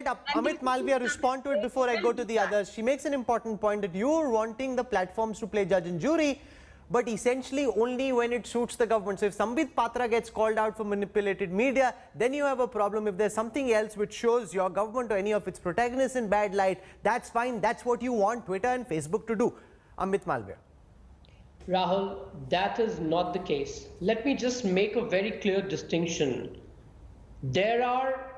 it up. Amit Malviya, respond to it before I go to the others. She makes an important point that you're wanting the platforms to play judge and jury, but essentially only when it suits the government. So if Sambit Patra gets called out for manipulated media, then you have a problem. If there's something else which shows your government or any of its protagonists in bad light, that's fine. That's what you want Twitter and Facebook to do. Amit Malviya. Rahul, that is not the case. Let me just make a very clear distinction. There are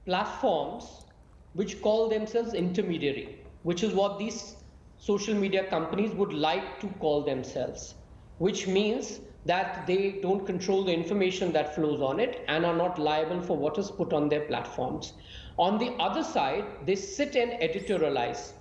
platforms which call themselves intermediary, which is what these social media companies would like to call themselves, which means that they don't control the information that flows on it and are not liable for what is put on their platforms. On the other side, they sit and editorialize,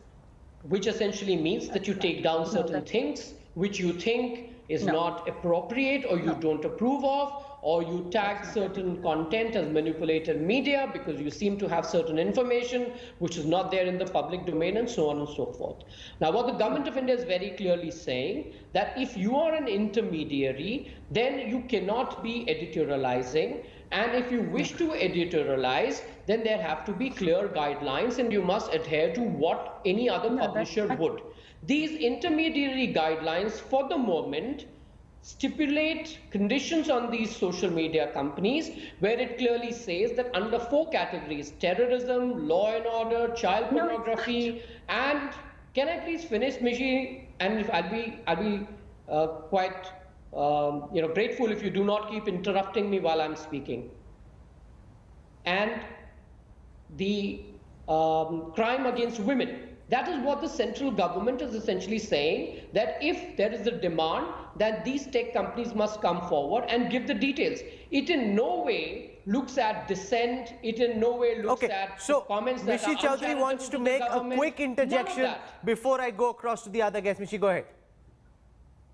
which essentially means that you take down certain things which you think is not appropriate or you don't approve of, or you tag certain content as manipulated media because you seem to have certain information which is not there in the public domain, and so on and so forth. Now, what the government of India is very clearly saying, that if you are an intermediary, then you cannot be editorializing, and if you wish to editorialize, then there have to be clear guidelines and you must adhere to what any other publisher would. These intermediary guidelines for the moment stipulate conditions on these social media companies where it clearly says that under 4 categories: terrorism, law and order, child pornography, and can I please finish, Mishi? And if I'll be quite grateful if you do not keep interrupting me while I'm speaking. And the crime against women. That is what the central government is essentially saying, that if there is a demand, that these tech companies must come forward and give the details. It in no way looks at dissent. It in no way looks at comments that Mishi Chaudhary wants to make a quick interjection before I go across to the other guests. Mishi, go ahead.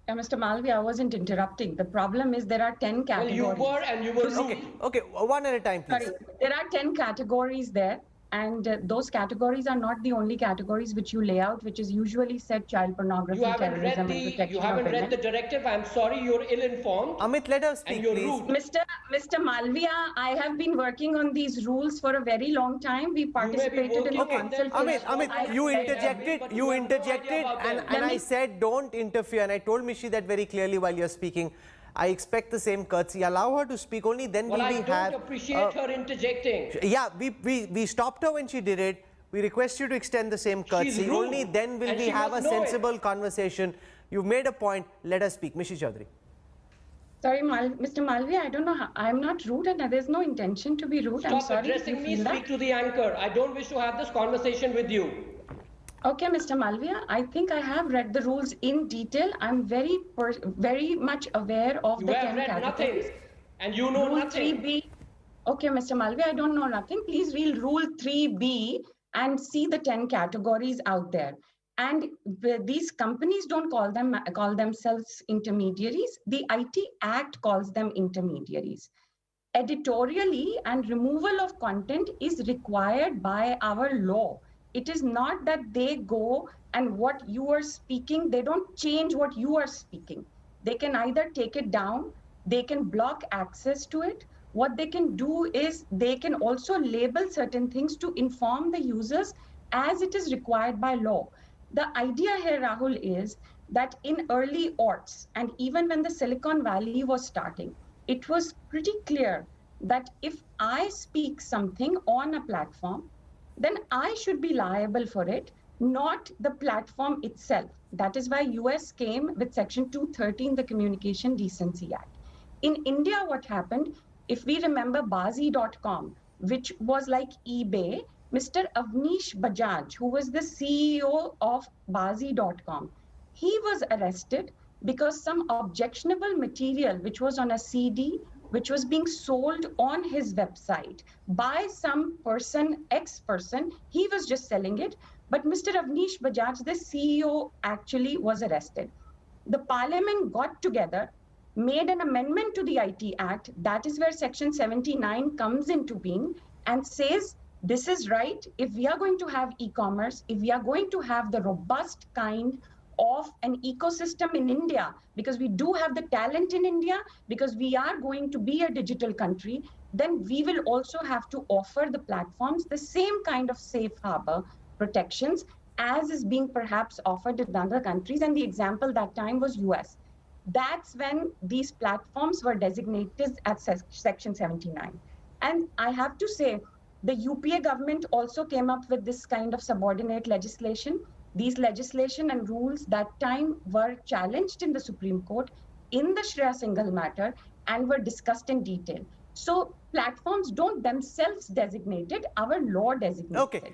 Mr. Malviya, I wasn't interrupting. The problem is there are 10 categories. Well, you were, and you were rude. Okay, one at a time, please. Sorry, there are 10 categories there. And those categories are not the only categories which you lay out, which is usually said child pornography, terrorism, and protection of women. You haven't read the directive. I'm sorry, you're ill-informed. Amit, let us speak, please. Rude. Mr. Malviya, I have been working on these rules for a very long time. We participated in the consultation. Amit, you interjected, and I said don't interfere. And I told Mishi that very clearly while you're speaking. I expect the same courtesy. Allow her to speak, only then will we have... I don't appreciate her interjecting. Yeah, we stopped her when she did it. We request you to extend the same courtesy. Only then will we have a sensible conversation. You've made a point. Let us speak. Mishi Chaudhary. Sorry, Mr. Malviya, I don't know how, I'm not rude and there's no intention to be rude. Stop I'm sorry addressing me, speak to the anchor. I don't wish to have this conversation with you. Okay, Mr. Malviya, I think I have read the rules in detail. I'm very much aware of the 10 categories. You have read nothing, and you know nothing. 3B. Okay, Mr. Malviya, I don't know nothing. Please read Rule 3B and see the 10 categories out there. And these companies don't call themselves intermediaries. The IT Act calls them intermediaries. Editorially and removal of content is required by our law. It is not that they go and what you are speaking, they don't change what you are speaking. They can either take it down, they can block access to it. What they can do is they can also label certain things to inform the users as it is required by law. The idea here, Rahul, is that in early aughts, and even when the Silicon Valley was starting, it was pretty clear that if I speak something on a platform, then I should be liable for it, not the platform itself. That is why US came with Section 213, the Communication Decency Act. In India, what happened, if we remember Bazi.com, which was like eBay, Mr. Avnish Bajaj, who was the CEO of Bazi.com, he was arrested because some objectionable material, which was on a CD, which was being sold on his website by some person, ex-person, he was just selling it. But Mr. Avnish Bajaj, the CEO, actually was arrested. The parliament got together, made an amendment to the IT Act. That is where Section 79 comes into being and says, this is right. If we are going to have e-commerce, if we are going to have the robust kind of an ecosystem in India, because we do have the talent in India, because we are going to be a digital country, then we will also have to offer the platforms the same kind of safe harbor protections as is being perhaps offered in other countries. And the example that time was US. That's when these platforms were designated at Section 79. And I have to say, the UPA government also came up with this kind of subordinate legislation. These legislation and rules that time were challenged in the Supreme Court in the Shreya Singhal matter and were discussed in detail. So platforms don't themselves designate it, our law designates Okay. it.